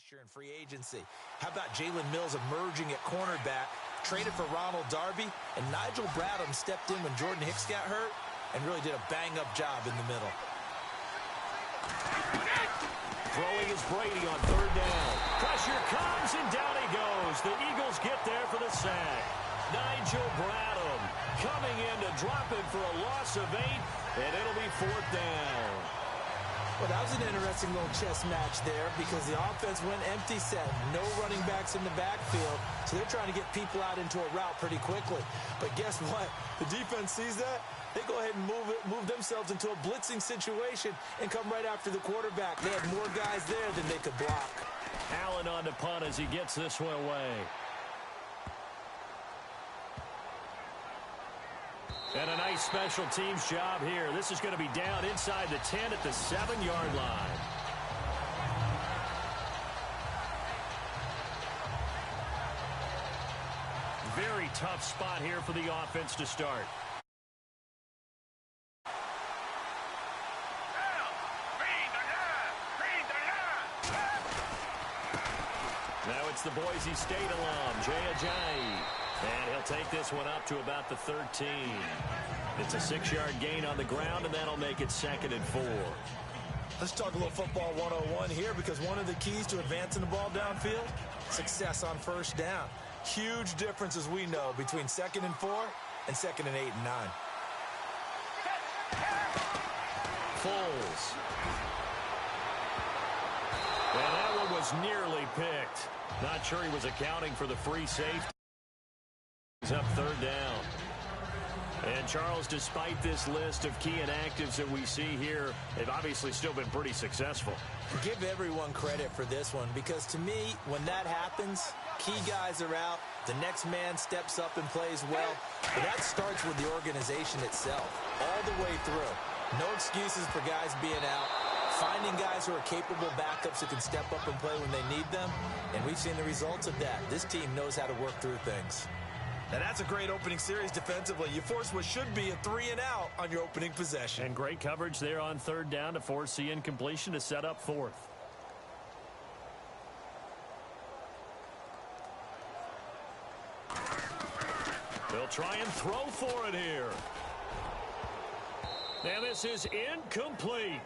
last year in free agency. How about Jalen Mills emerging at cornerback, traded for Ronald Darby, and Nigel Bradham stepped in when Jordan Hicks got hurt and really did a bang-up job in the middle. Throwing is Brady on third down. Pressure comes, and down he goes. The Eagles get there for the sack. Nigel Bradham coming in to drop it for a loss of 8, and it'll be fourth down. Well, that was an interesting little chess match there because the offense went empty set. No running backs in the backfield, so they're trying to get people out into a route pretty quickly. But guess what? The defense sees that. They go ahead and move themselves into a blitzing situation and come right after the quarterback. They had more guys there than they could block. Allen on the punt as he gets this one away. And a nice special teams job here. This is going to be down inside the 10 at the 7-yard line. Very tough spot here for the offense to start. Now it's the Boise State alum, Jay Ajayi. And he'll take this one up to about the 13. It's a 6-yard gain on the ground, and that'll make it 2nd and 4. Let's talk a little football 101 here because one of the keys to advancing the ball downfield, success on first down. Huge difference, as we know, between 2nd and 4 and 2nd and 8 and 9. Foles. And that one was nearly picked. Not sure he was accounting for the free safety. He's up third down. And Charles, despite this list of key inactives that we see here, they've obviously still been pretty successful. Give everyone credit for this one because to me, when that happens, key guys are out, the next man steps up and plays well. But that starts with the organization itself, all the way through. No excuses for guys being out. Finding guys who are capable backups who can step up and play when they need them. And we've seen the results of that. This team knows how to work through things. Now, that's a great opening series defensively. You force what should be a 3-and-out on your opening possession. And great coverage there on third down to force the incompletion to set up fourth. They'll try and throw for it here. And this is incomplete.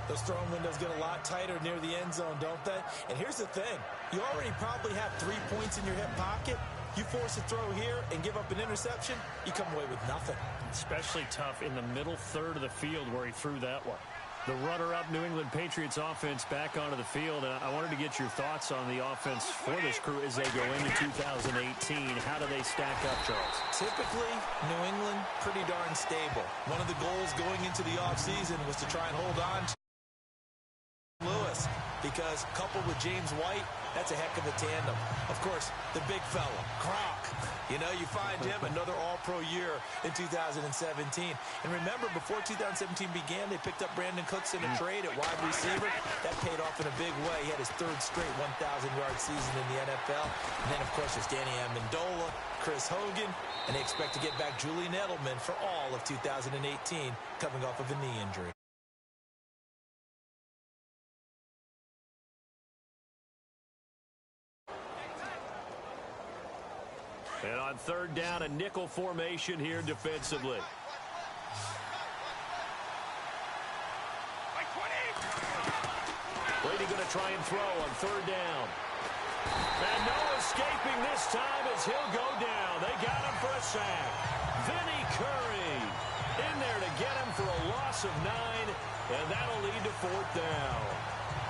Those throwing windows get a lot tighter near the end zone, don't they? And here's the thing. You already probably have 3 points in your hip pocket. You force a throw here and give up an interception, you come away with nothing. Especially tough in the middle third of the field where he threw that one. The runner-up New England Patriots offense back onto the field. I wanted to get your thoughts on the offense for this crew as they go into 2018. How do they stack up, Charles? Typically, New England, pretty darn stable. One of the goals going into the offseason was to try and hold on to Lewis, because coupled with James White, that's a heck of a tandem. Of course, the big fella, Gronk. You know, you find him another all-pro year in 2017. And remember, before 2017 began, they picked up Brandon Cooks in a trade at wide receiver. That paid off in a big way. He had his 3rd straight 1,000-yard season in the NFL. And then, of course, there's Danny Amendola, Chris Hogan, and they expect to get back Julian Edelman for all of 2018, coming off of a knee injury. And on third down, a nickel formation here defensively. Brady going to try and throw on third down. And no escaping this time as he'll go down. They got him for a sack. Vinny Curry in there to get him for a loss of 9, and that'll lead to fourth down.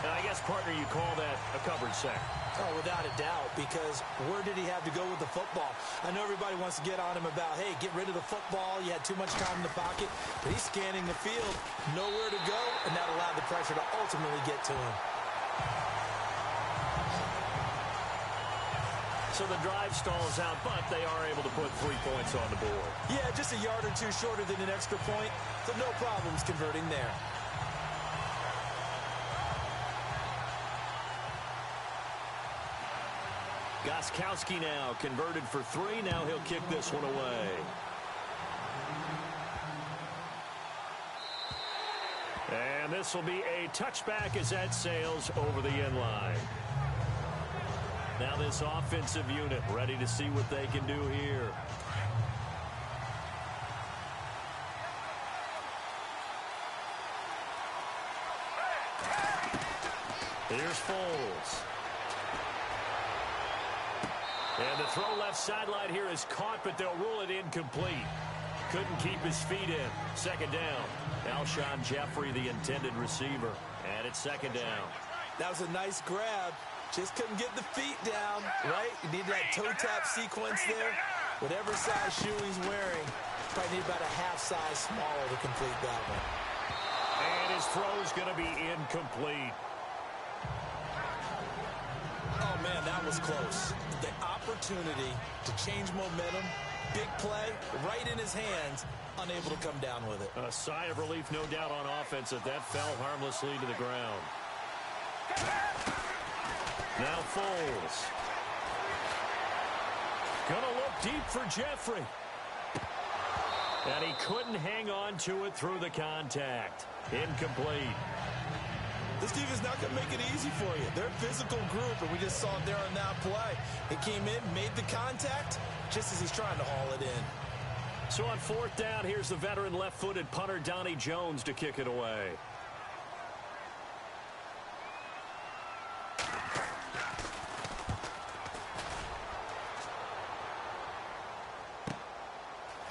And I guess, partner, you call that a coverage sack. Oh, without a doubt, because where did he have to go with the football? I know everybody wants to get on him about, hey, get rid of the football. You had too much time in the pocket. But he's scanning the field, nowhere to go, and that allowed the pressure to ultimately get to him. So the drive stalls out, but they are able to put 3 points on the board. Yeah, just a yard or two shorter than an extra point, so no problems converting there. Gostkowski now converted for 3. Now he'll kick this one away. And this will be a touchback as that sails over the end line. Now this offensive unit ready to see what they can do here. Here's Foles. And the throw left sideline here is caught, but they'll rule it incomplete. Couldn't keep his feet in. Second down. Alshon Jeffrey, the intended receiver. And it's second down. That was a nice grab. Just couldn't get the feet down, right? You need that toe tap sequence there. Whatever size shoe he's wearing, probably need about a half size smaller to complete that one. And his throw's going to be incomplete. Oh, man, that was close. The opportunity to change momentum, big play, right in his hands, unable to come down with it. A sigh of relief, no doubt, on offense that fell harmlessly to the ground. Now Foles. Gonna look deep for Jeffrey. And he couldn't hang on to it through the contact. Incomplete. This defense not going to make it easy for you. They're a physical group, and we just saw it there on that play. He came in, made the contact, just as he's trying to haul it in. So on fourth down, here's the veteran left-footed punter Donnie Jones to kick it away.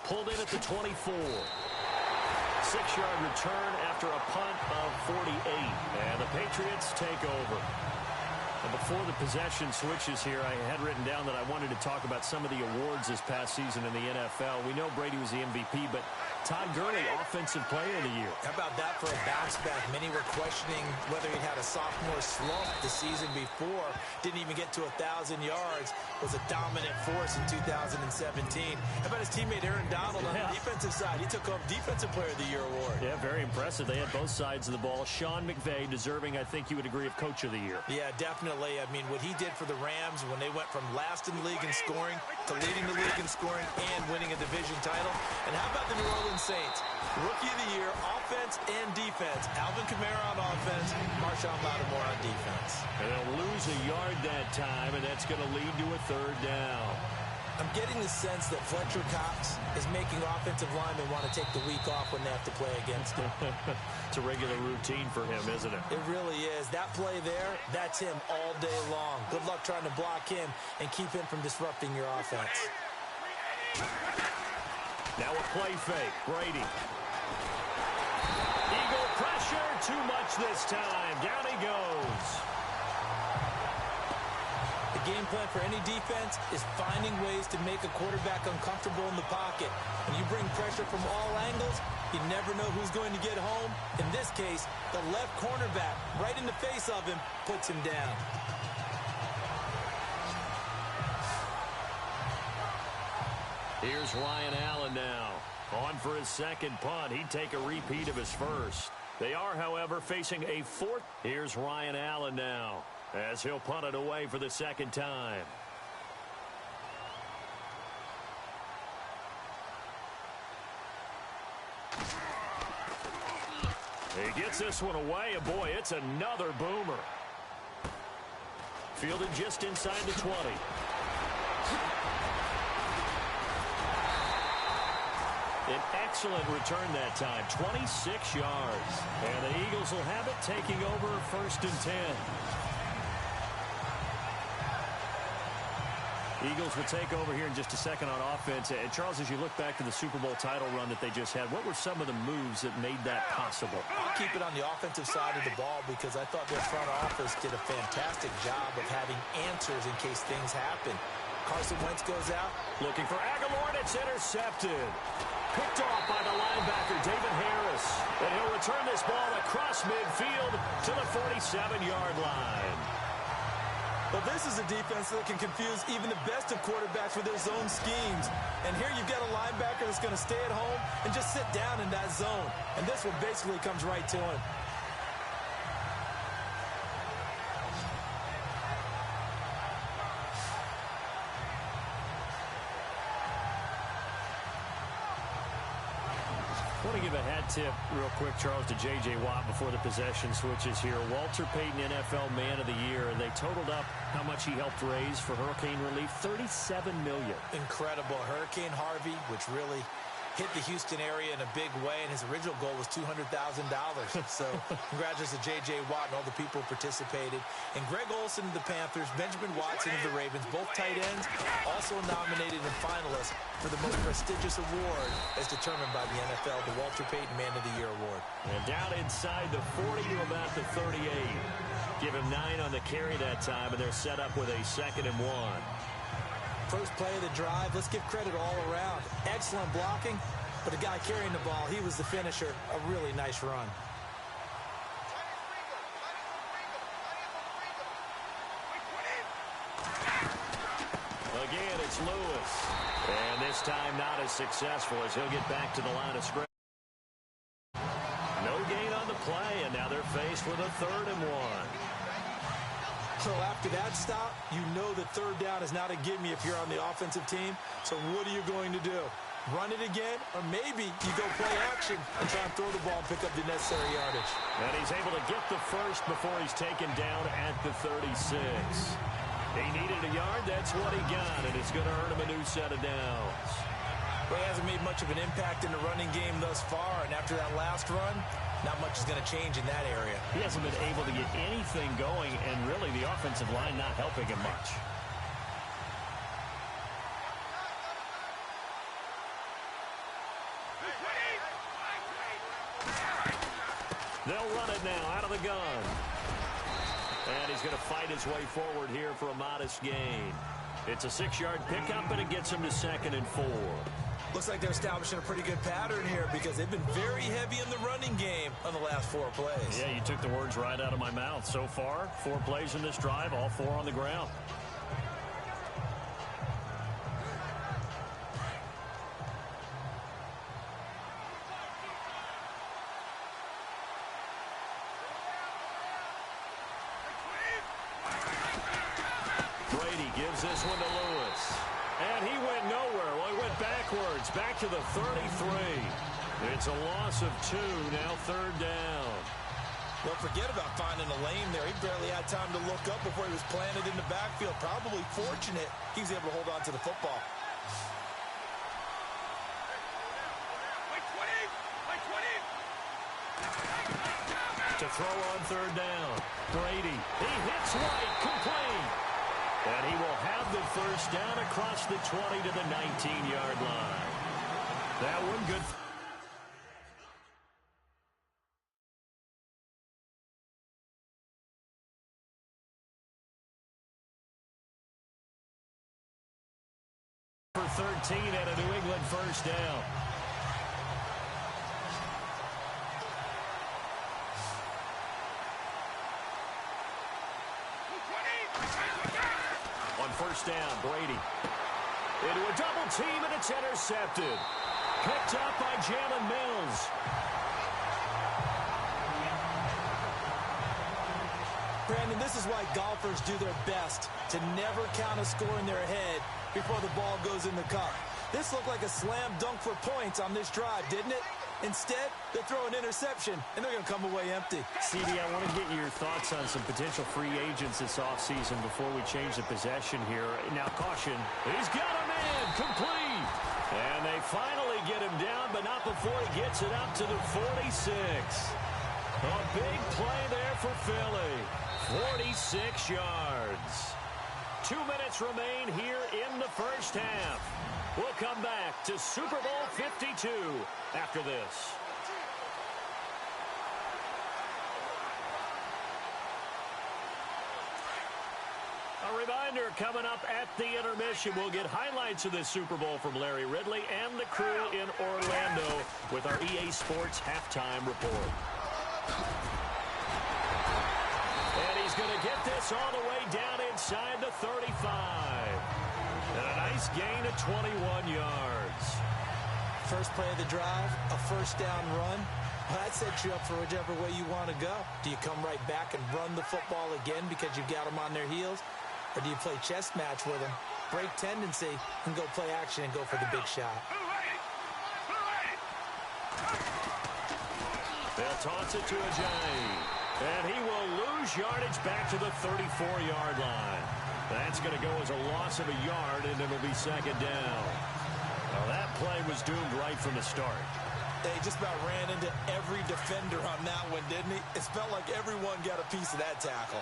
Pulled in at the 24. 6-yard return after a punt of 48. And the Patriots take over. And before the possession switches here, I had written down that I wanted to talk about some of the awards this past season in the NFL. We know Brady was the MVP, but Todd Gurley, Offensive Player of the Year. How about that for a bounce back? Many were questioning whether he'd had a sophomore slump the season before. Didn't even get to 1,000 yards. Was a dominant force in 2017. How about his teammate Aaron Donald on the defensive side? He took home Defensive Player of the Year award. Yeah, very impressive. They had both sides of the ball. Sean McVay deserving, I think you would agree, of Coach of the Year. Yeah, definitely. I mean, what he did for the Rams when they went from last in the league in scoring to leading the league in scoring and winning a division title. And how about the New Orleans Saints? Rookie of the Year, offense and defense. Alvin Kamara on offense, Marshawn Lattimore on defense. And they'll lose a yard that time, and that's going to lead to a third down. I'm getting the sense that Fletcher Cox is making offensive linemen want to take the week off when they have to play against him. It's a regular routine for him, isn't it? It really is. That play there, that's him all day long. Good luck trying to block him and keep him from disrupting your offense. Now a play fake. Brady. Eagle pressure. Too much this time. Down he goes. The game plan for any defense is finding ways to make a quarterback uncomfortable in the pocket. When you bring pressure from all angles, you never know who's going to get home. In this case, the left cornerback, right in the face of him, puts him down. Here's Ryan Allen now. On for his second punt. He'd take a repeat of his first. They are, however, facing a fourth. Here's Ryan Allen now, as he'll punt it away for the second time. He gets this one away, and boy, it's another boomer. Fielded just inside the 20. An excellent return that time, 26 yards. And the Eagles will have it, taking over 1st and 10. Eagles will take over here in just a second on offense. And Charles, as you look back to the Super Bowl title run that they just had, what were some of the moves that made that possible? I'll keep it on the offensive side of the ball because I thought their front office did a fantastic job of having answers in case things happen. Carson Wentz goes out. Looking for Aguilar, and it's intercepted. Picked off by the linebacker, David Harris. And he'll return this ball across midfield to the 47-yard line. Well, this is a defense that can confuse even the best of quarterbacks with their zone schemes. And here you've got a linebacker that's going to stay at home and just sit down in that zone. And this one basically comes right to him. want to give a hat tip real quick, Charles, to J.J. Watt before the possession switches here. Walter Payton, NFL Man of the Year, and they totaled up how much he helped raise for hurricane relief, $37 million. Incredible. Hurricane Harvey, which really hit the Houston area in a big way, and his original goal was $200,000. So congratulations to J.J. Watt and all the people who participated. And Greg Olsen of the Panthers, Benjamin Watson of the Ravens, both tight ends, also nominated and finalists for the most prestigious award as determined by the NFL, the Walter Payton Man of the Year Award. And down inside the 40 to about the 38. Give him 9 on the carry that time, and they're set up with a 2nd and 1. First play of the drive, let's give credit all around. Excellent blocking, but the guy carrying the ball, he was the finisher. A really nice run. Again, it's Lewis. And this time not as successful as he'll get back to the line of scrimmage. No gain on the play, and now they're faced with a 3rd and 1. So after that stop, you know that 3rd down is not a gimme if you're on the offensive team. So what are you going to do? Run it again? Or maybe you go play action and try and throw the ball and pick up the necessary yardage. And he's able to get the first before he's taken down at the 36. He needed a yard. That's what he got, and it's going to earn him a new set of downs. Well, he hasn't made much of an impact in the running game thus far, and after that last run, not much is going to change in that area. He hasn't been able to get anything going, and really the offensive line not helping him much. They'll run it now out of the gun. And he's going to fight his way forward here for a modest gain. It's a 6-yard pickup, and it gets him to 2nd and 4. Looks like they're establishing a pretty good pattern here because they've been very heavy in the running game on the last 4 plays. Yeah, you took the words right out of my mouth. So far, 4 plays in this drive, all 4 on the ground. Brady gives this one to Lewis. And he went nowhere. Well, he went backwards, back to the 33. It's a loss of 2, now 3rd down. Well, forget about finding a lane there. He barely had time to look up before he was planted in the backfield. Probably fortunate he was able to hold on to the football. To throw on 3rd down. Brady, he hits White, complete. And he will have the first down across the 20 to the 19-yard line. That one good. For 13 and a New England first down. On first down, Brady. Into a double team, and it's intercepted. Picked up by Jalen Mills. Brandon, this is why golfers do their best to never count a score in their head before the ball goes in the cup. This looked like a slam dunk for points on this drive, didn't it? Instead, they throw an interception, and they're going to come away empty. CD, I want to get your thoughts on some potential free agents this offseason before we change the possession here. Now, caution. He's got him in. Complete. And they finally get him down, but not before he gets it up to the 46. A big play there for Philly. 46 yards. 2 minutes remain here in the first half. We'll come back to Super Bowl 52 after this. A reminder, coming up at the intermission, we'll get highlights of this Super Bowl from Larry Ridley and the crew in Orlando with our EA Sports halftime report. And he's going to get this all the way down inside the 35. And a nice gain of 21 yards. First play of the drive, a first down run. Well, that sets you up for whichever way you want to go. Do you come right back and run the football again because you've got them on their heels? Or do you play chess match with them, break tendency, and go play action and go for the big shot? They'll toss it to Ajayi. And he will lose yardage back to the 34-yard line. That's going to go as a loss of a yard, and it'll be second down. Well, that play was doomed right from the start. They just about ran into every defender on that one, didn't he? It felt like everyone got a piece of that tackle.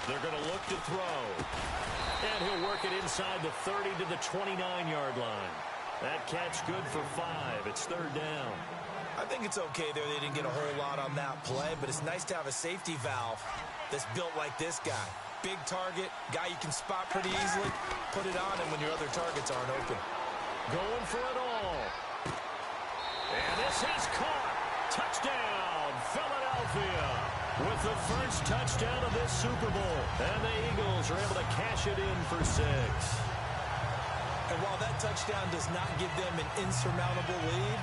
They're going to look to throw. And he'll work it inside the 30 to the 29-yard line. That catch good for 5. It's third down. I think it's okay there. They didn't get a whole lot on that play, but it's nice to have a safety valve that's built like this guy. Big target, guy you can spot pretty easily. Put it on him when your other targets aren't open. Going for it all. And this is caught. Touchdown, Philadelphia. With the first touchdown of this Super Bowl. And the Eagles are able to cash it in for 6. And while that touchdown does not give them an insurmountable lead,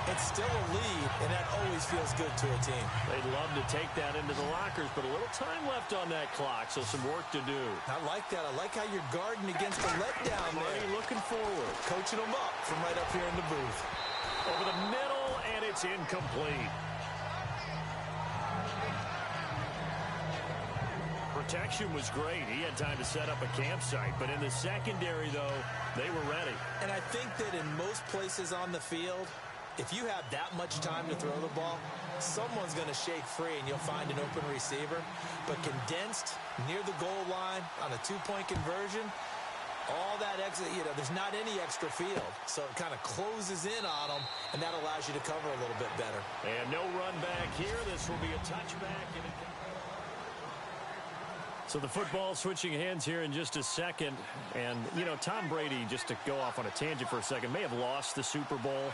it's still a lead, and that always feels good to a team. They'd love to take that into the lockers, but a little time left on that clock, so some work to do. I like that. I like how you're guarding against a letdown there. Already looking forward. Coaching them up from right up here in the booth. Over the middle, and it's incomplete. Protection was great. He had time to set up a campsite, but in the secondary, though, they were ready. And I think that in most places on the field, if you have that much time to throw the ball, someone's going to shake free and you'll find an open receiver. But condensed near the goal line on a two-point conversion, all that exit, there's not any extra field. So it kind of closes in on them, and that allows you to cover a little bit better. And no run back here. This will be a touchback. So the football switching hands here in just a second. And, Tom Brady, just to go off on a tangent for a second, may have lost the Super Bowl.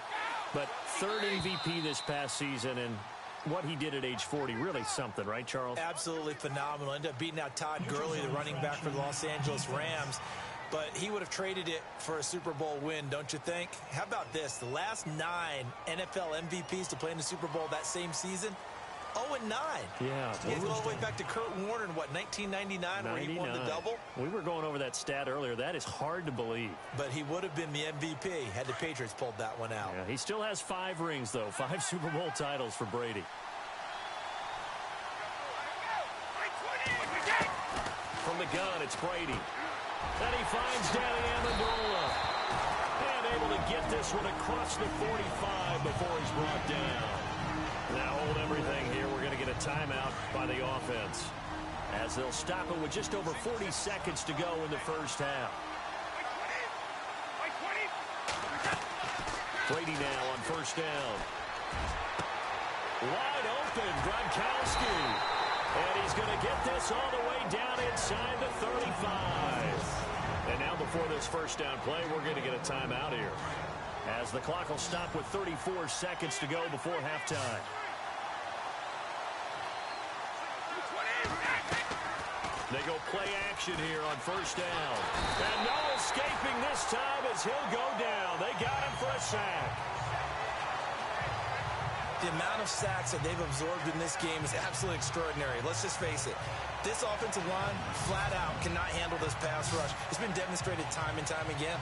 But third MVP this past season, and what he did at age 40, really something, right, Charles? Absolutely phenomenal. Ended up beating out Todd Gurley, the running back for the Los Angeles Rams. But he would have traded it for a Super Bowl win, don't you think? How about this? The last 9 NFL MVPs to play in the Super Bowl that same season, 0-9. Yeah. You go all the way back to Kurt Warner in, 1999 where he won the double? We were going over that stat earlier. That is hard to believe. But he would have been the MVP had the Patriots pulled that one out. Yeah, he still has 5 rings, though. 5 Super Bowl titles for Brady. From the gun, it's Brady. And he finds Danny Amendola. And able to get this one across the 45 before he's brought down. Now hold everything here. We're going to get a timeout by the offense, as they'll stop it with just over 40 seconds to go in the first half. Brady now on first down. Wide open, Gronkowski. And he's going to get this all the way down inside the 35. And now before this first down play, we're going to get a timeout here, as the clock will stop with 34 seconds to go before halftime. They go play action here on first down. And no escaping this time as he'll go down. They got him for a sack. The amount of sacks that they've absorbed in this game is absolutely extraordinary. Let's just face it. This offensive line, flat out, cannot handle this pass rush. It's been demonstrated time and time again.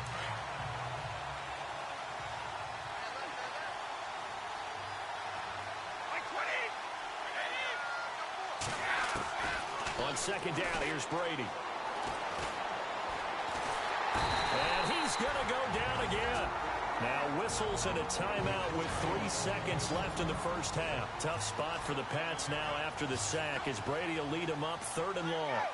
On second down, here's Brady. And he's going to go down again. Now whistles and a timeout with 3 seconds left in the first half. Tough spot for the Pats now after the sack, as Brady will lead them up 3rd and long.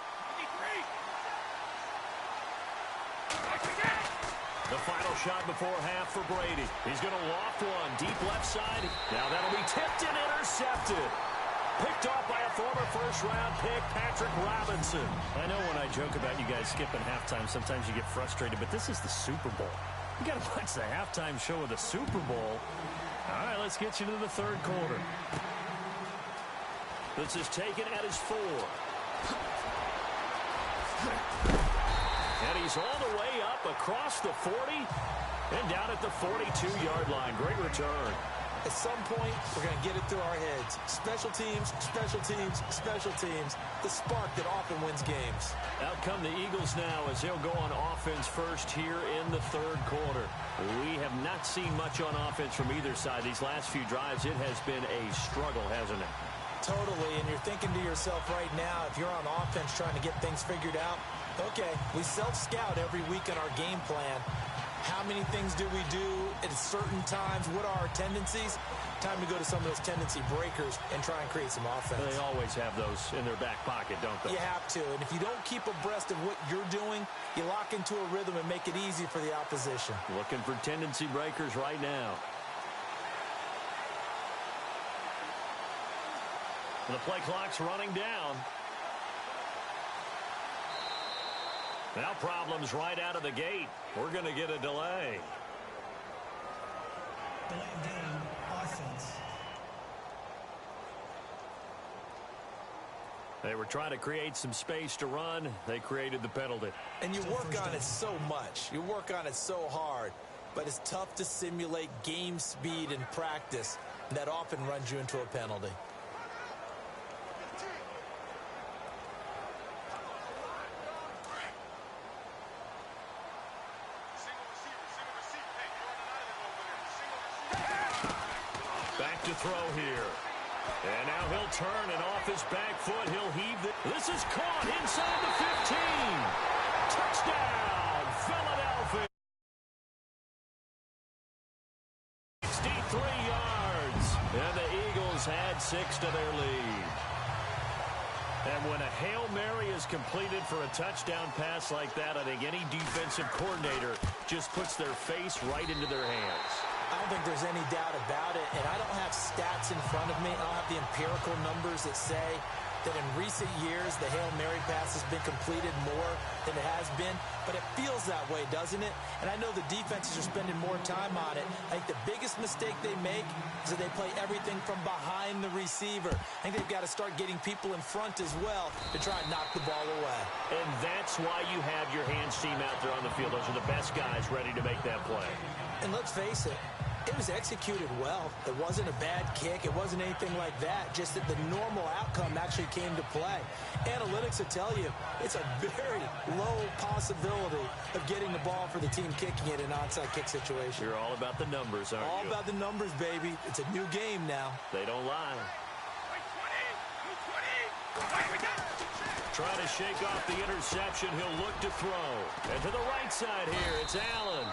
The final shot before half for Brady. He's going to loft one deep left side. Now that'll be tipped and intercepted. Picked off by a former first-round pick, Patrick Robinson. I know when I joke about you guys skipping halftime, sometimes you get frustrated, but this is the Super Bowl. You got to watch the halftime show of the Super Bowl. All right, let's get you to the third quarter. This is taken at his 4. And he's all the way up across the 40 and down at the 42-yard line. Great return. At some point, we're going to get it through our heads. Special teams, special teams, special teams. The spark that often wins games. Out come the Eagles now as they'll go on offense first here in the third quarter. We have not seen much on offense from either side. These last few drives, it has been a struggle, hasn't it? Totally, and you're thinking to yourself right now, if you're on offense trying to get things figured out, okay, we self-scout every week in our game plan. How many things do we do at certain times? What are our tendencies? Time to go to some of those tendency breakers and try and create some offense. They always have those in their back pocket, don't they? You have to, and if you don't keep abreast of what you're doing, you lock into a rhythm and make it easy for the opposition. Looking for tendency breakers right now. The play clock's running down. Now problems right out of the gate. We're going to get a delay. Delayed game, offense. They were trying to create some space to run. They created the penalty. And you work on it so much. You work on it so hard. But it's tough to simulate game speed in practice. That often runs you into a penalty. Back to throw here. And now he'll turn, and off his back foot, he'll heave it. This is caught inside the 15. Touchdown, Philadelphia. 63 yards. And the Eagles add 6 to their lead. And when a Hail Mary is completed for a touchdown pass like that, I think any defensive coordinator just puts their face right into their hands. I don't think there's any doubt about it, and I don't have stats in front of me. I don't have the empirical numbers that say that in recent years the Hail Mary pass has been completed more than it has been, but it feels that way, doesn't it? And I know the defenses are spending more time on it. I think the biggest mistake they make is that they play everything from behind the receiver. I think they've got to start getting people in front as well to try and knock the ball away. And that's why you have your hands team out there on the field. Those are the best guys ready to make that play. And let's face it, it was executed well. It wasn't a bad kick. It wasn't anything like that. Just that the normal outcome actually came to play. Analytics will tell you it's a very low possibility of getting the ball for the team kicking it in an onside kick situation. You're all about the numbers, aren't you? All about the numbers, baby. It's a new game now. They don't lie. Trying to shake off the interception. He'll look to throw. And to the right side here, it's Allen.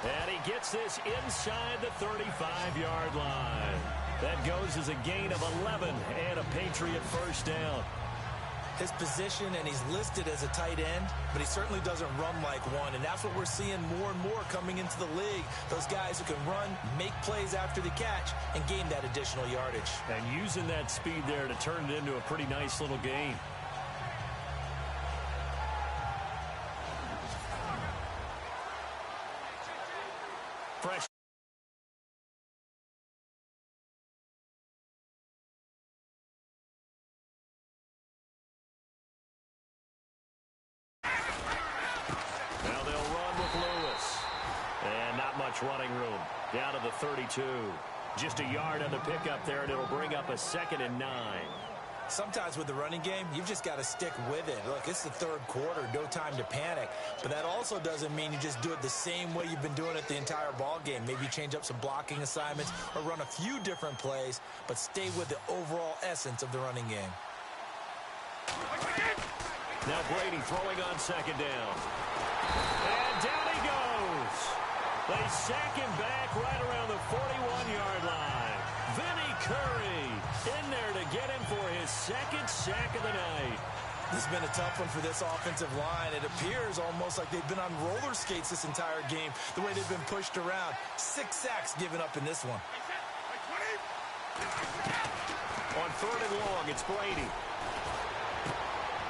And he gets this inside the 35-yard line. That goes as a gain of 11 and a Patriot first down. His position, and he's listed as a tight end, but he certainly doesn't run like one, and that's what we're seeing more and more coming into the league. Those guys who can run, make plays after the catch, and gain that additional yardage. And using that speed there to turn it into a pretty nice little game. Fresh. Now they'll run with Lewis. And not much running room. Down to the 32. Just a yard on the pickup there, and it'll bring up a 2nd and 9. Sometimes with the running game, you've just got to stick with it. Look, it's the third quarter, no time to panic. But that also doesn't mean you just do it the same way you've been doing it the entire ball game. Maybe change up some blocking assignments or run a few different plays, but stay with the overall essence of the running game. Now Brady throwing on 2nd down. And down he goes. They sack him back right around the 41-yard line. Vinny Curry in there to get him for his 2nd sack of the night. This has been a tough one for this offensive line. It appears almost like they've been on roller skates this entire game, the way they've been pushed around. 6 sacks given up in this one. On 3rd and long, it's Brady.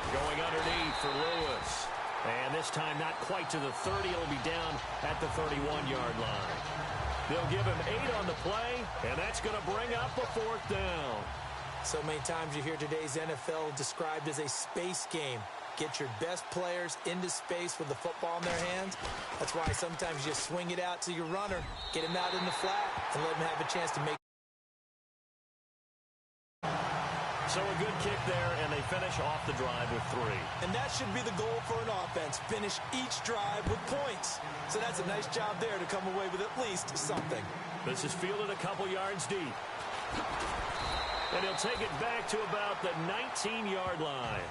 Going underneath for Lewis. And this time not quite to the 30. It'll be down at the 31-yard line. They'll give him 8 on the play, and that's going to bring up a 4th down. So many times you hear today's NFL described as a space game. Get your best players into space with the football in their hands. That's why sometimes you swing it out to your runner, get him out in the flat, and let him have a chance to make So a good kick there, and they finish off the drive with 3. And that should be the goal for an offense. Finish each drive with points. So that's a nice job there to come away with at least something. This is fielded a couple yards deep. And he'll take it back to about the 19-yard line.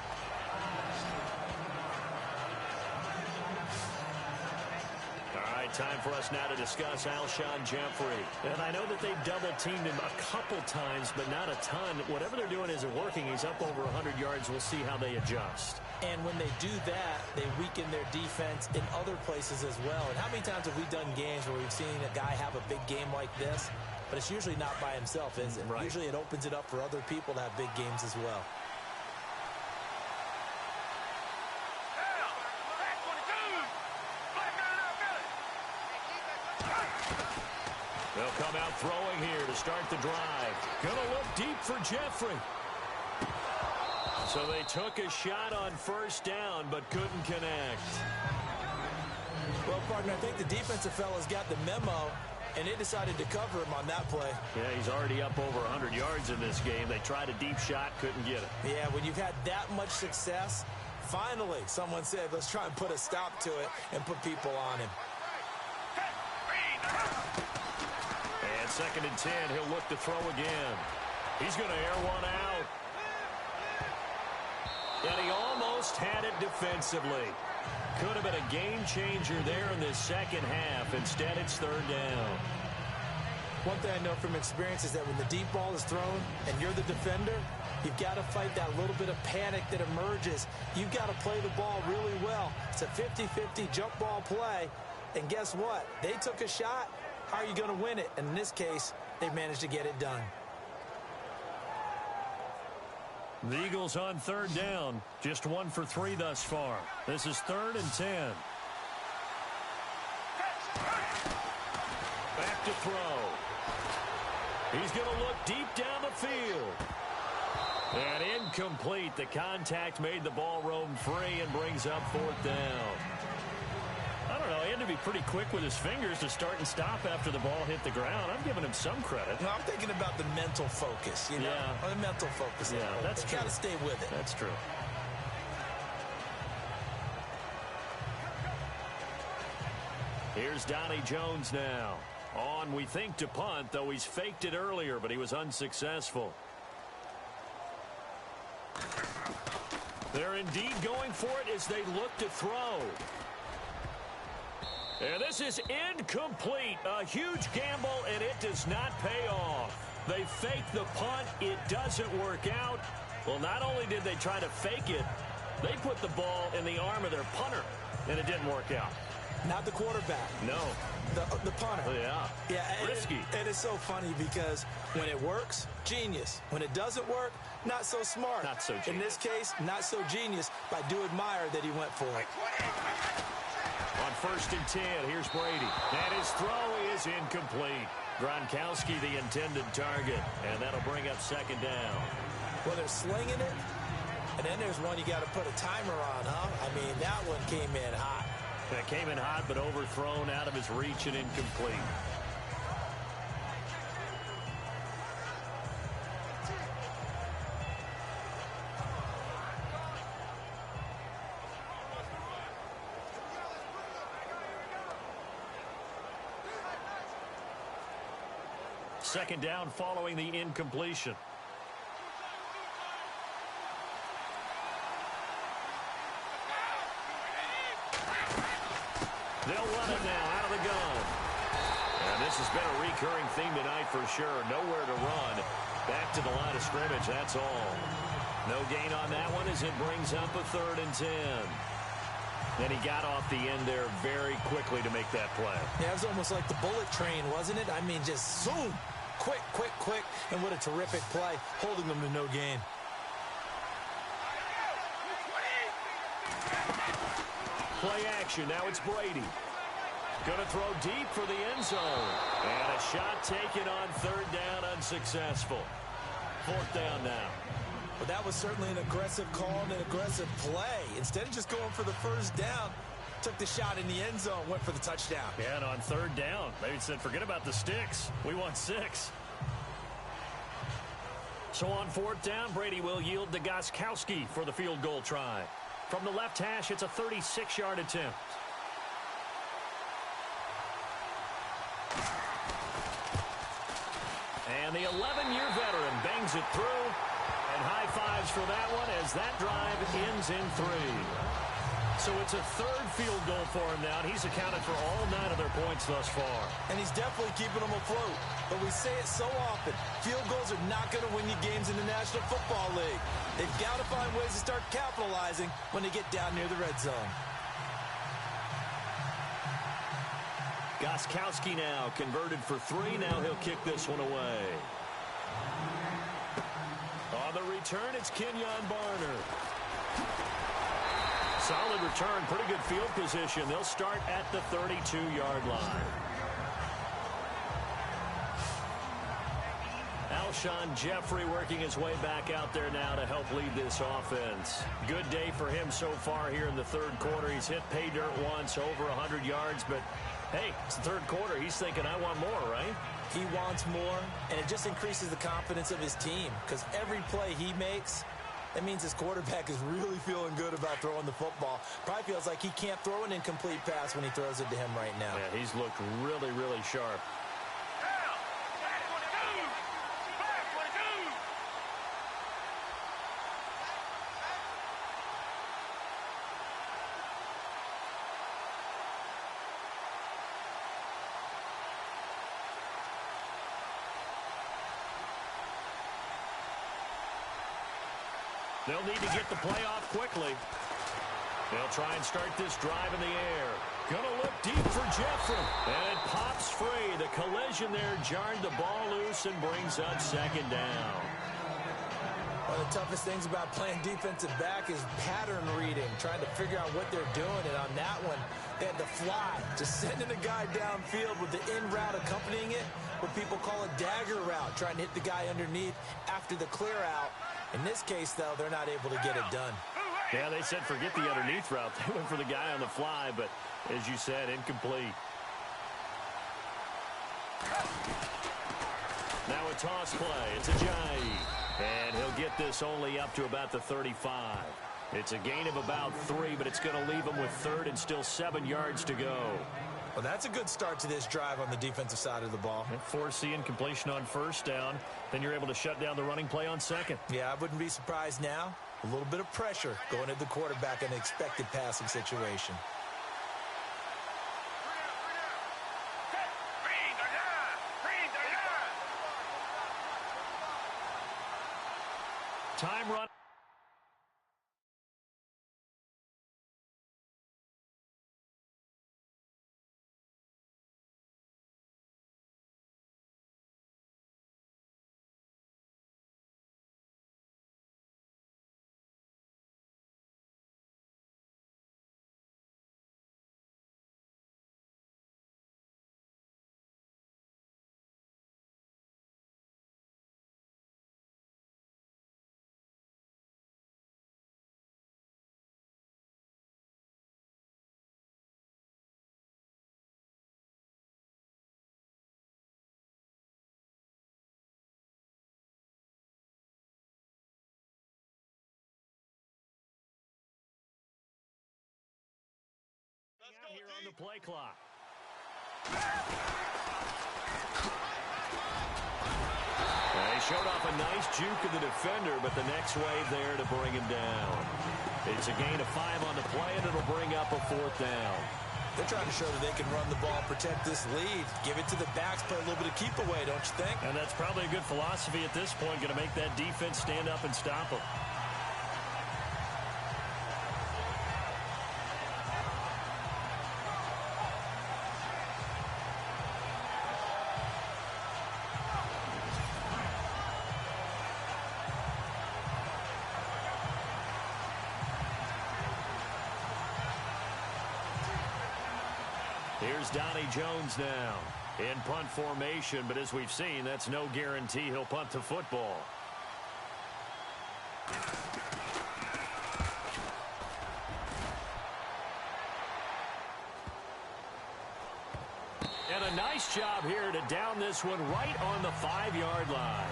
All right, time for us now to discuss Alshon Jeffrey. And I know that they've double-teamed him a couple times, but not a ton. Whatever they're doing isn't working. He's up over 100 yards. We'll see how they adjust. And when they do that, they weaken their defense in other places as well. And how many times have we done games where we've seen a guy have a big game like this? But it's usually not by himself, is it? Right. Usually it opens it up for other people to have big games as well. They'll come out throwing here to start the drive. Gonna look deep for Jeffrey. So they took a shot on first down, but couldn't connect. Well, partner, I think the defensive fellas got the memo, and they decided to cover him on that play. Yeah, he's already up over 100 yards in this game. They tried a deep shot, couldn't get it. Yeah, when you've had that much success, finally someone said, let's try and put a stop to it and put people on him. And 2nd and 10, he'll look to throw again. He's going to air one out. And he almost had it defensively. Could have been a game changer there in the second half. Instead, it's 3rd down. One thing I know from experience is that when the deep ball is thrown and you're the defender, you've got to fight that little bit of panic that emerges. You've got to play the ball really well. It's a 50-50 jump ball play. And guess what? They took a shot. How are you going to win it? And in this case, they managed to get it done. The Eagles on 3rd down. Just 1 for 3 thus far. This is 3rd and 10. Back to throw. He's going to look deep down the field. And incomplete. The contact made the ball roam free and brings up 4th down. I don't know. He had to be pretty quick with his fingers to start and stop after the ball hit the ground. I'm giving him some credit. No, I'm thinking about the mental focus, you know? Yeah. Or the mental focus. Yeah, that's true. Got to stay with it. That's true. Here's Donnie Jones now. On, we think, to punt, though he's faked it earlier, but he was unsuccessful. They're indeed going for it as they look to throw. And this is incomplete. A huge gamble, and it does not pay off. They fake the punt. It doesn't work out. Well, not only did they try to fake it, they put the ball in the arm of their punter, and it didn't work out. Not the quarterback. No. The punter. Yeah. Yeah. Risky. And it's so funny because when it works, genius. When it doesn't work, not so smart. Not so genius. In this case, not so genius, but I do admire that he went for it. On 1st and 10, here's Brady. And his throw is incomplete. Gronkowski the intended target, and that'll bring up 2nd down. Well, they're slinging it, and then there's one you got to put a timer on, huh? I mean, that one came in hot. It came in hot, but overthrown out of his reach and incomplete. Second down following the incompletion. They'll run it now out of the gun. And this has been a recurring theme tonight for sure. Nowhere to run. Back to the line of scrimmage, that's all. No gain on that one as it brings up a 3rd and 10. And he got off the end there very quickly to make that play. Yeah, it was almost like the bullet train, wasn't it? I mean, just zoom. Quick, quick, quick. And what a terrific play, holding them to no gain. Play action. Now it's Brady. Going to throw deep for the end zone. And a shot taken on 3rd down, unsuccessful. 4th down now. But that was certainly an aggressive call and an aggressive play. Instead of just going for the 1st down, took the shot in the end zone, went for the touchdown. Yeah, and on 3rd down, they said, forget about the sticks. We want 6. So on fourth down, Brady will yield to Gostkowski for the field goal try. From the left hash, it's a 36-yard attempt. And the 11-year veteran bangs it through. And high fives for that one as that drive ends in 3. So it's a third field goal for him now, and he's accounted for all 9 of their points thus far. And he's definitely keeping them afloat. But we say it so often, field goals are not going to win you games in the National Football League. They've got to find ways to start capitalizing when they get down near the red zone. Gostkowski now converted for 3. Now he'll kick this one away. On the return, it's Kenyon Barner. Solid return, pretty good field position. They'll start at the 32-yard line. Alshon Jeffrey working his way back out there now to help lead this offense. Good day for him so far here in the third quarter. He's hit pay dirt once, over 100 yards, but hey, it's the third quarter. He's thinking, I want more, right? He wants more, and it just increases the confidence of his team because every play he makes, that means his quarterback is really feeling good about throwing the football. Probably feels like he can't throw an incomplete pass when he throws it to him right now. Yeah, he's looked really, really sharp. They'll need to get the play off quickly. They'll try and start this drive in the air. Gonna look deep for Jeffrey. And it pops free. The collision there jarred the ball loose and brings up second down. One of the toughest things about playing defensive back is pattern reading, trying to figure out what they're doing. And on that one, they had to fly, just sending a guy downfield with the in route accompanying it, what people call a dagger route, trying to hit the guy underneath after the clear out. In this case, though, they're not able to get it done. Yeah, they said forget the underneath route. They went for the guy on the fly, but as you said, incomplete. Now a toss play. It's Ajayi. And he'll get this only up to about the 35. It's a gain of about 3, but it's going to leave him with third and still 7 yards to go. Well, that's a good start to this drive on the defensive side of the ball. And forcing completion on first down. Then you're able to shut down the running play on second. Yeah, I wouldn't be surprised now. A little bit of pressure going at the quarterback in an expected passing situation. Time run. Here on the play clock. He showed off a nice juke of the defender, but the next wave there to bring him down. It's a gain of 5 on the play, and it'll bring up a fourth down. They're trying to show that they can run the ball, protect this lead, give it to the backs, play a little bit of keep away, don't you think? And that's probably a good philosophy at this point, going to make that defense stand up and stop them. Here's Donnie Jones now in punt formation, but as we've seen, that's no guarantee he'll punt the football. And a nice job here to down this one right on the 5-yard line.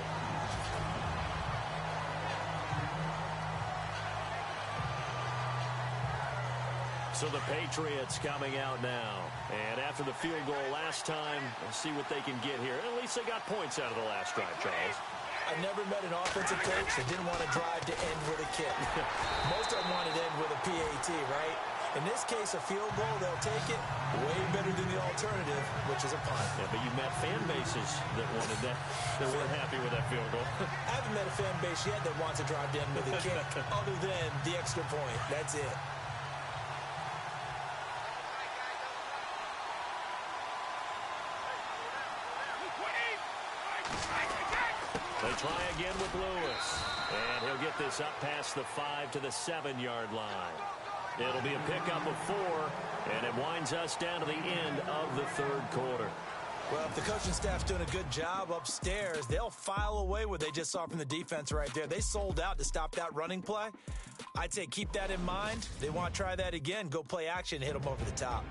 So the Patriots coming out now. And after the field goal last time, we'll see what they can get here. At least they got points out of the last drive, Charles. I never met an offensive coach that didn't want to drive to end with a kick. Most of them wanted to end with a PAT, right? In this case, a field goal, they'll take it. Way better than the alternative, which is a punt. Yeah, but you've met fan bases that wanted that. They weren't happy with that field goal. I haven't met a fan base yet that wants to drive to end with a kick other than the extra point. That's it. They try again with Lewis. And he'll get this up past the 5 to the 7-yard line. It'll be a pickup of 4, and it winds us down to the end of the third quarter. Well, if the coaching staff's doing a good job upstairs, they'll file away what they just saw from the defense right there. They sold out to stop that running play. I'd say keep that in mind. They want to try that again. Go play action, hit them over the top.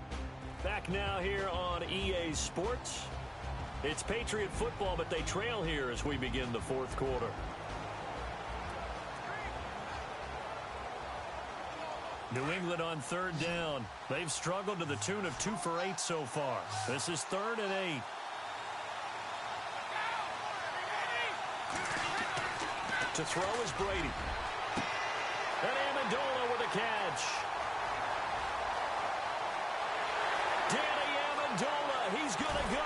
Back now here on EA Sports. It's Patriot football, but they trail here as we begin the fourth quarter. New England on third down. They've struggled to the tune of 2 for 8 so far. This is 3rd and 8. To throw is Brady. And Amendola with a catch. Danny Amendola, he's going to go.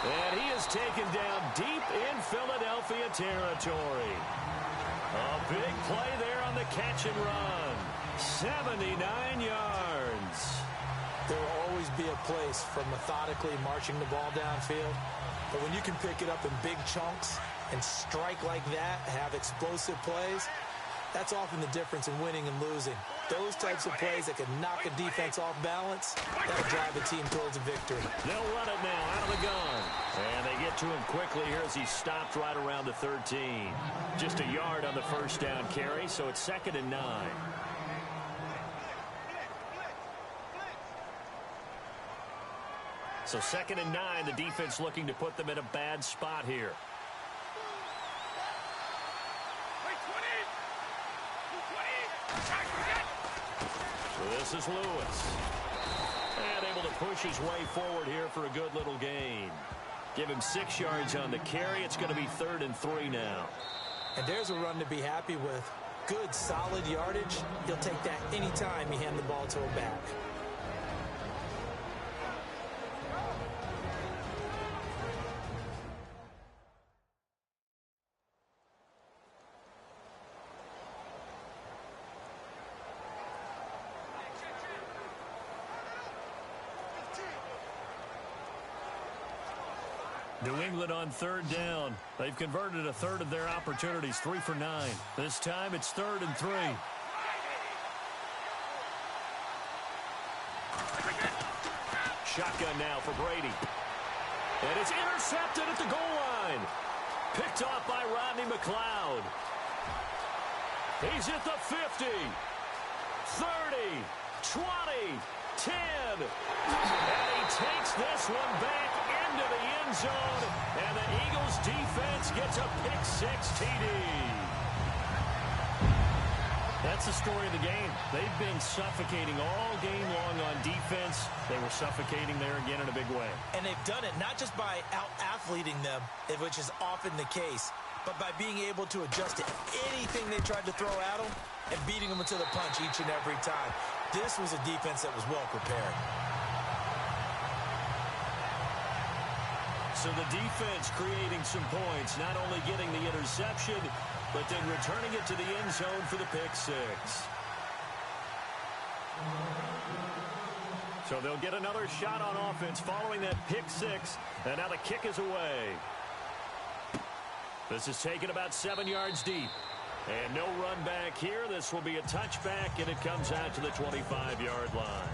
And he is taken down deep in Philadelphia territory. A big play there on the catch and run. 79 yards. There will always be a place for methodically marching the ball downfield. But when you can pick it up in big chunks and strike like that, have explosive plays, that's often the difference in winning and losing. Those types of plays that can knock a defense off balance, that'll drive a team towards a victory. They'll run it now out of the gun. And they get to him quickly here as he stopped right around the 13. Just a yard on the first down carry, so it's 2nd and 9. So 2nd and 9, the defense looking to put them in a bad spot here. So this is Lewis. And able to push his way forward here for a good little gain. Give him 6 yards on the carry. It's going to be 3rd and 3 now. And there's a run to be happy with. Good, solid yardage. You'll take that anytime you hand the ball to a back. New England on third down. They've converted a third of their opportunities, 3 for 9. This time it's 3rd and 3. Shotgun now for Brady. And it's intercepted at the goal line. Picked off by Rodney McLeod. He's at the 50, 30, 20, 10. And he takes this one back into the end zone, and the Eagles defense gets a pick-6 TD. That's the story of the game. They've been suffocating all game long on defense. They were suffocating there again in a big way. And they've done it not just by out-athleting them, which is often the case, but by being able to adjust to anything they tried to throw at them and beating them to the punch each and every time. This was a defense that was well prepared. So the defense creating some points, not only getting the interception, but then returning it to the end zone for the pick-6. So they'll get another shot on offense following that pick-6, and now the kick is away. This is taken about 7 yards deep. And no run back here. This will be a touchback, and it comes out to the 25-yard line.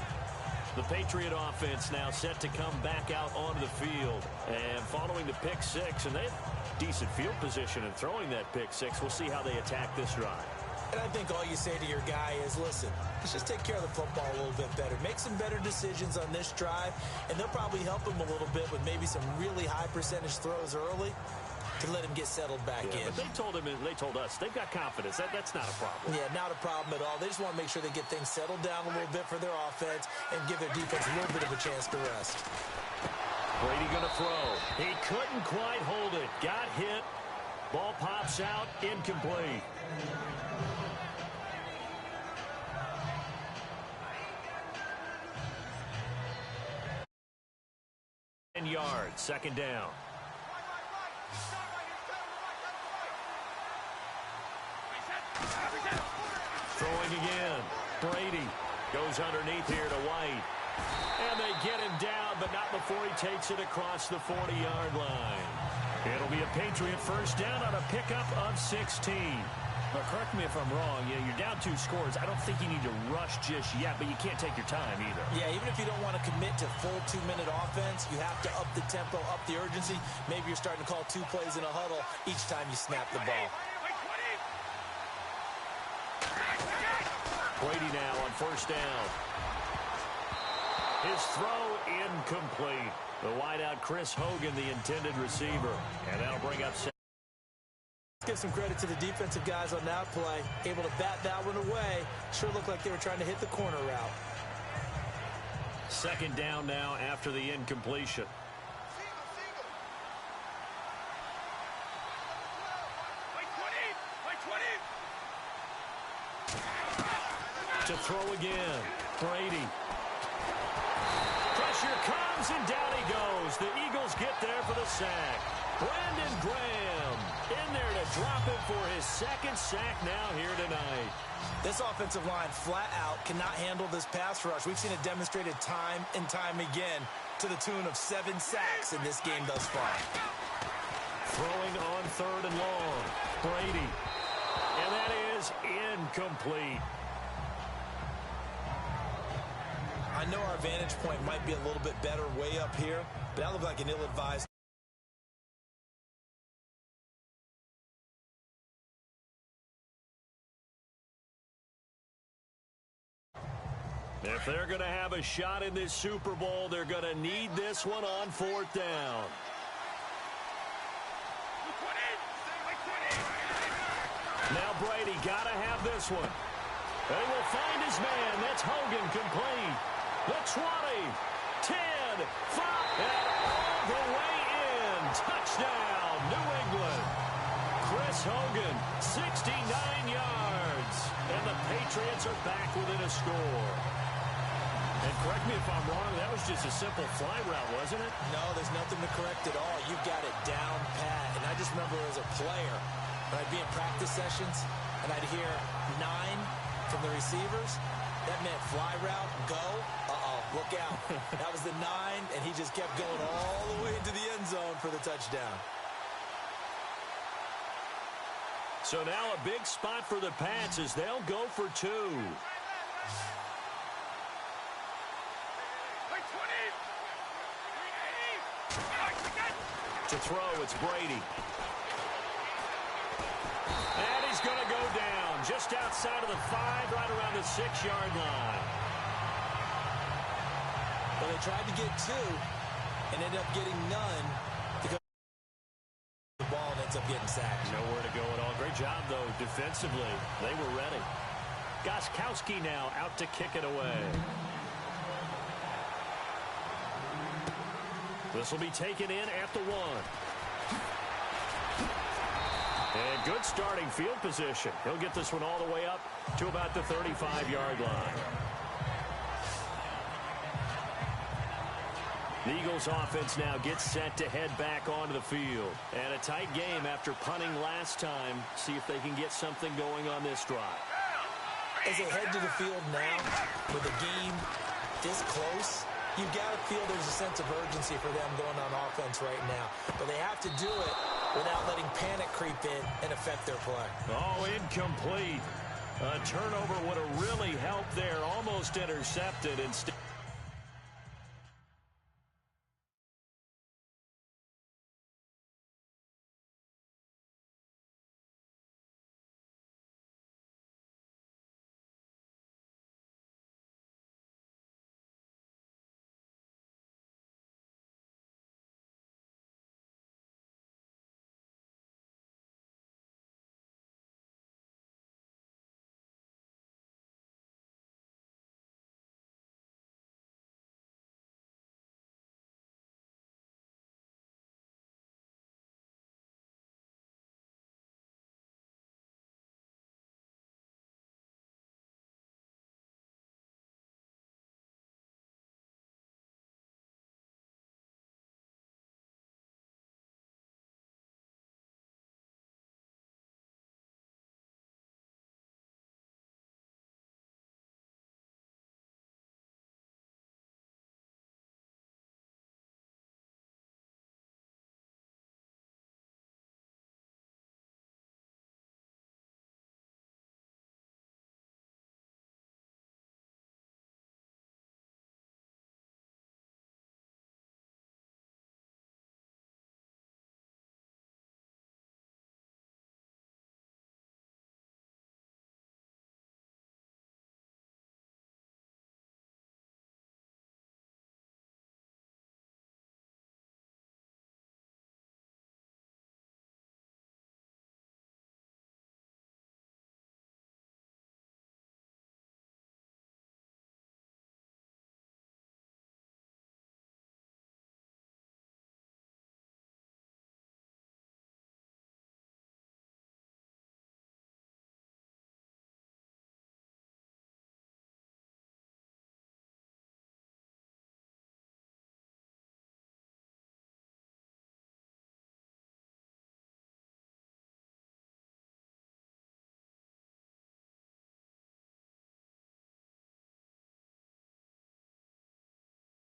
The Patriot offense now set to come back out onto the field. And following the pick-6, and they have decent field position in throwing that pick-6. We'll see how they attack this drive. And I think all you say to your guy is, listen, let's just take care of the football a little bit better. Make some better decisions on this drive, and they'll probably help him a little bit with maybe some really high percentage throws early. to let him get settled back in. But they told us they've got confidence. That's not a problem. Yeah, not a problem at all. They just want to make sure they get things settled down a little bit for their offense and give their defense a little bit of a chance to rest. Brady going to throw. He couldn't quite hold it. Got hit. Ball pops out. Incomplete. Yards, second down. Throwing again. Brady goes underneath here to White. And they get him down, but not before he takes it across the 40-yard line. It'll be a Patriot first down on a pickup of 16. But correct me if I'm wrong, you're down 2 scores. I don't think you need to rush just yet, but you can't take your time either. Yeah, even if you don't want to commit to full 2-minute offense, you have to up the tempo, up the urgency. Maybe you're starting to call 2 plays in a huddle each time you snap the ball. Brady now on first down. His throw incomplete. The wideout Chris Hogan, the intended receiver. And that'll bring up second. Let's give some credit to the defensive guys on that play. Able to bat that one away. Sure looked like they were trying to hit the corner route. Second down now after the incompletion. To throw again. Brady. Pressure comes and down he goes. The Eagles get there for the sack. Brandon Graham in there to drop it for his second sack now here tonight. This offensive line flat out cannot handle this pass rush. We've seen it demonstrated time and time again to the tune of 7 sacks in this game thus far. Throwing on third and long. Brady. And that is incomplete. I know our vantage point might be a little bit better way up here, but that looked like an ill-advised. If they're going to have a shot in this Super Bowl, they're going to need this one on fourth down. Now Brady got to have this one. They will find his man. That's Hogan complete. The 20, 10, 5, and all the way in. Touchdown, New England. Chris Hogan, 69 yards. And the Patriots are back within a score. And correct me if I'm wrong, that was just a simple fly route, wasn't it? No, there's nothing to correct at all. You've got it down pat. And I just remember as a player, when I'd be in practice sessions, and I'd hear 9 from the receivers, that meant fly route, go, look out. That was the 9, and he just kept going all the way into the end zone for the touchdown. So now a big spot for the Pats as they'll go for 2. To throw, it's Brady. And he's going to go down just outside of the 5, right around the 6-yard line. Well, they tried to get 2 and ended up getting none because the ball ends up getting sacked. Nowhere to go at all. Great job, though, defensively. They were ready. Gostkowski now out to kick it away. This will be taken in at the 1. And good starting field position. He'll get this one all the way up to about the 35-yard line. The Eagles offense now gets set to head back onto the field. And a tight game after punting last time. See if they can get something going on this drive. As they head to the field now, with the game this close, you've got to feel there's a sense of urgency for them going on offense right now. But they have to do it without letting panic creep in and affect their play. Oh, incomplete. A turnover would have really helped there. Almost intercepted instead.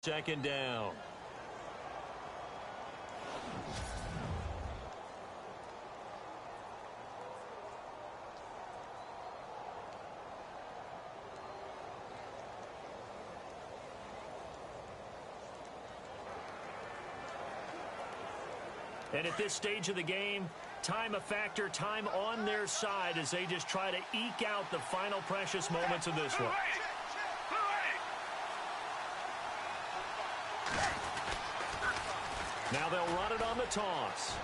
Second down. And at this stage of the game, time a factor, time on their side as they just try to eke out the final precious moments of this one. Now they'll run it on the toss.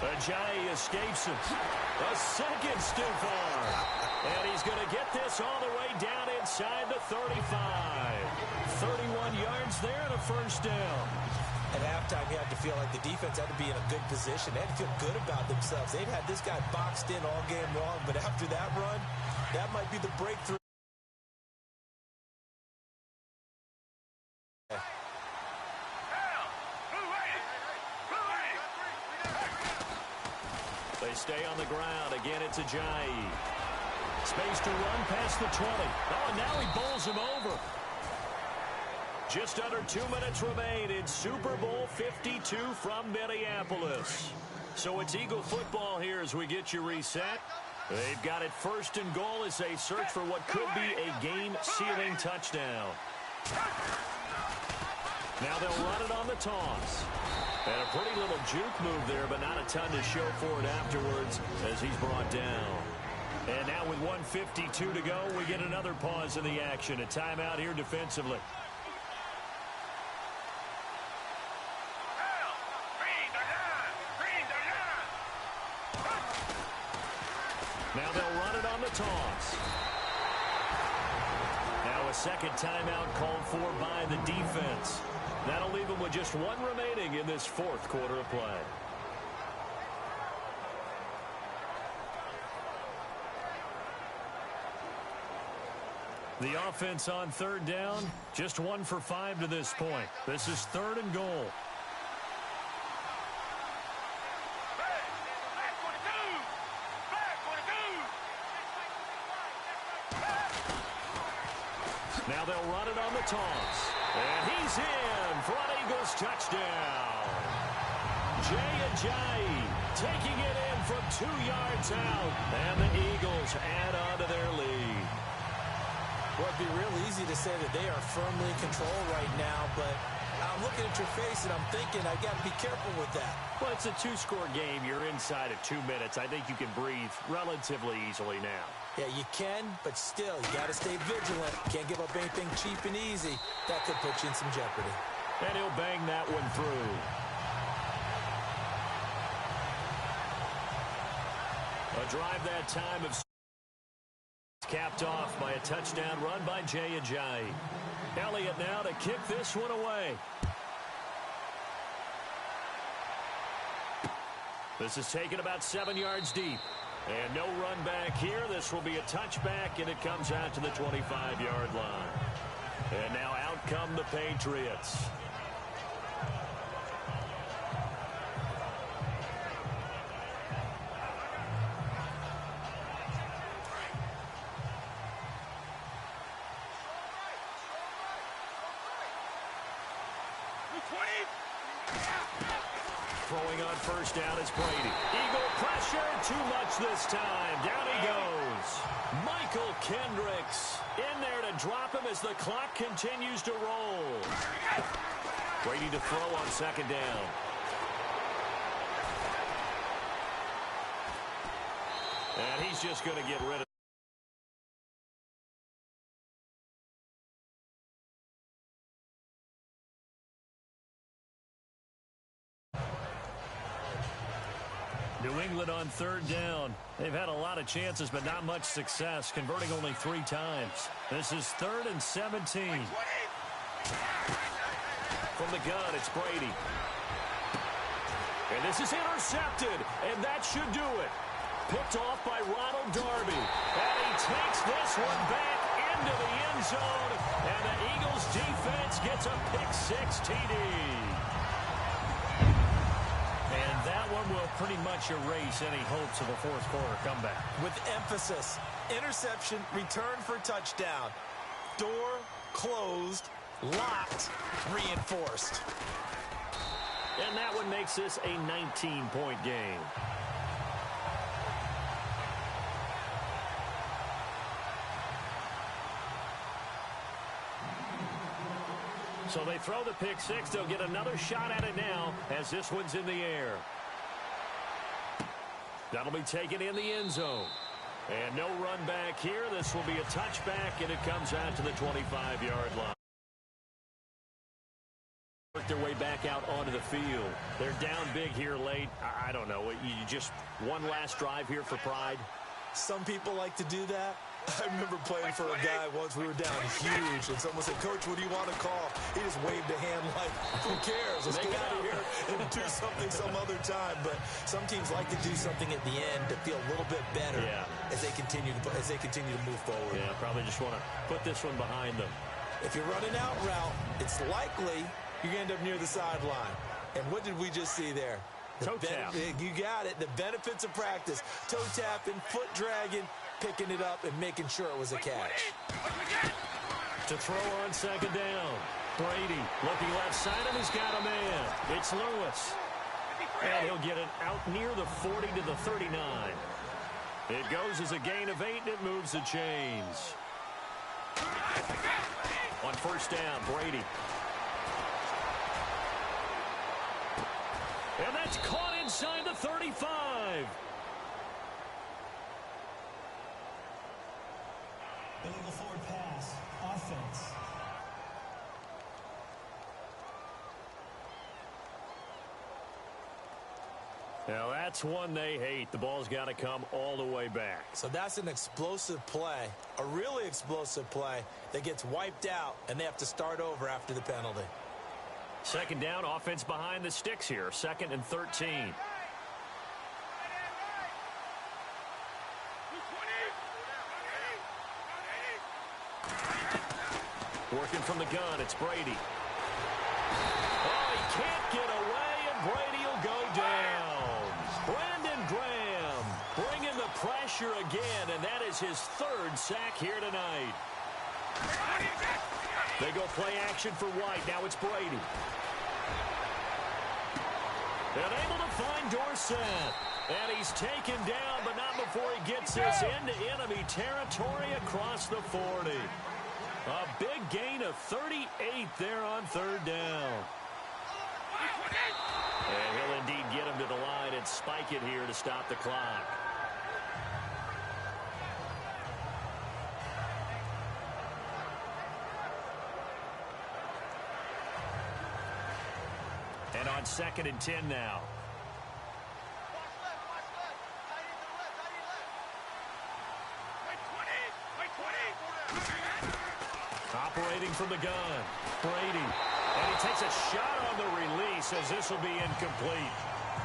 Ajayi escapes him. A second stiff arm. And he's going to get this all the way down inside the 35. 31 yards there and a first down. At halftime, you had to feel like the defense had to be in a good position. They had to feel good about themselves. They'd had this guy boxed in all game long, but after that run, that might be the breakthrough. They stay on the ground. Again, it's Ajayi. Space to run past the 20. Oh, and now he bowls him over. Just under 2 minutes remain in Super Bowl 52 from Minneapolis. So it's Eagle football here as we get you reset. They've got it first and goal as they search for what could be a game-sealing touchdown. Now they'll run it on the toss. And a pretty little juke move there, but not a ton to show for it afterwards as he's brought down. And now with 1:52 to go, we get another pause in the action. A timeout here defensively. Now they'll run it on the toss. Now a second timeout called for by the defense. That'll leave them with just one remaining in this fourth quarter of play. The offense on third down, just 1 for 5 to this point. This is third and goal. Now they'll run it on the toss. And he's in for an Eagles touchdown. Ajayi taking it in from 2 yards out. And the Eagles add on to their lead. Well, it'd be real easy to say that they are firmly in control right now, but I'm looking at your face and I'm thinking I got to be careful with that. Well, it's a 2-score game. You're inside of 2 minutes. I think you can breathe relatively easily now. Yeah, you can, but still, you got to stay vigilant. Can't give up anything cheap and easy. That could put you in some jeopardy. And he'll bang that one through. A drive that time of capped off by a touchdown run by Ajayi. Elliott now to kick this one away. This is taken about 7 yards deep. And no run back here. This will be a touchback, and it comes out to the 25-yard line. And now out come the Patriots. Throwing on first down is Brady. Eagle pressure, too much this time. Down he goes. Michael Kendricks in there to drop him as the clock continues to roll. Brady to throw on second down. And he's just going to get rid of New England on third down. They've had a lot of chances, but not much success, converting only 3 times. This is 3rd and 17. From the gun, it's Brady. And this is intercepted, and that should do it. Picked off by Ronald Darby. And he takes this one back into the end zone, and the Eagles defense gets a pick-6 TD. And that one will pretty much erase any hopes of a fourth quarter comeback. With emphasis, interception, return for touchdown. Door closed, locked, reinforced. And that one makes this a 19-point game. So they throw the pick six. They'll get another shot at it now as this one's in the air. That'll be taken in the end zone. And no run back here. This will be a touchback, and it comes out to the 25-yard line. Work their way back out onto the field. They're down big here late. I don't know. You just one last drive here for pride. Some people like to do that. I remember playing for a guy once. We were down huge, and someone said, "Coach, what do you want to call?" He just waved a hand like, "Who cares? Let's get out of here and do something some other time." But some teams like to do something at the end to feel a little bit better as they continue to move forward. Yeah, probably just want to put this one behind them. If you're running out route, it's likely you're going to end up near the sideline. And what did we just see there? Toe tap. You got it. The benefits of practice. Toe tapping, foot dragging, picking it up, and making sure it was a catch. To throw on second down. Brady looking left side, and he's got a man. It's Lewis. And he'll get it out near the 40 to the 39. It goes as a gain of 8, and it moves the chains. On first down, Brady. And that's caught inside the 35. Illegal forward pass. Offense. Now that's one they hate. The ball's got to come all the way back. So that's an explosive play, a really explosive play that gets wiped out, and they have to start over after the penalty. Second down, offense behind the sticks here. 2nd and 13. Working from the gun, it's Brady. Oh, he can't get away, and Brady will go down. Brandon Graham bringing the pressure again, and that is his 3rd sack here tonight. They go play action for White. Now it's Brady. And able to find Dorsett. And he's taken down, but not before he gets this into enemy territory across the 40. A big gain of 38 there on 3rd down. And he'll indeed get him to the line and spike it here to stop the clock. And on 2nd and 10 now. Operating from the gun, Brady. And he takes a shot on the release as this will be incomplete.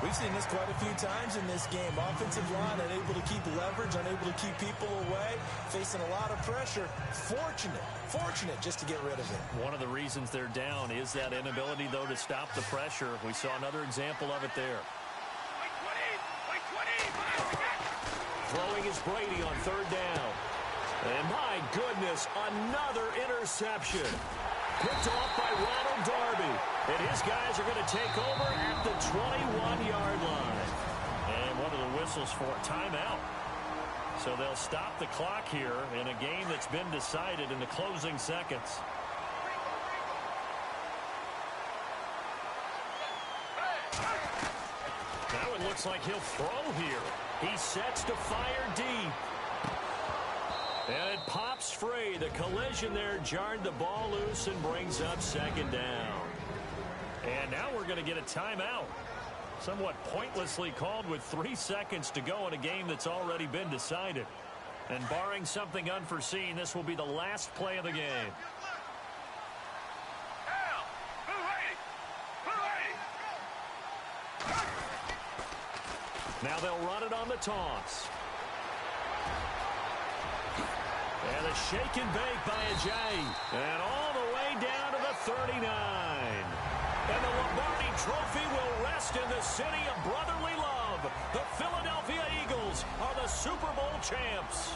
We've seen this quite a few times in this game. Offensive line unable to keep leverage, unable to keep people away, facing a lot of pressure. Fortunate just to get rid of it. One of the reasons they're down is that inability, though, to stop the pressure. We saw another example of it there. Throwing is Brady on 3rd down. And my goodness, another interception. Picked off by Ronald Darby. And his guys are going to take over at the 21-yard line. And one of the whistles for a timeout. So they'll stop the clock here in a game that's been decided in the closing seconds. That one looks like he'll throw here. He sets to fire deep. And it pops free. The collision there jarred the ball loose and brings up 2nd down. And now we're going to get a timeout. Somewhat pointlessly called with 3 seconds to go in a game that's already been decided. And barring something unforeseen, this will be the last play of the game. Now they'll run it on the toss. And a shake and bake by Ajayi. And all the way down to the 39. And the Lombardi Trophy will rest in the city of brotherly love. The Philadelphia Eagles are the Super Bowl champs.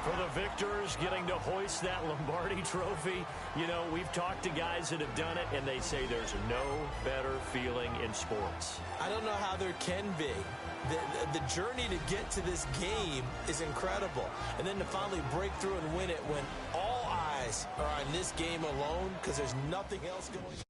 For the victors getting to hoist that Lombardi trophy, you know, we've talked to guys that have done it, and they say there's no better feeling in sports. I don't know how there can be. The journey to get to this game is incredible. And then to finally break through and win it when all eyes are on this game alone because there's nothing else going on.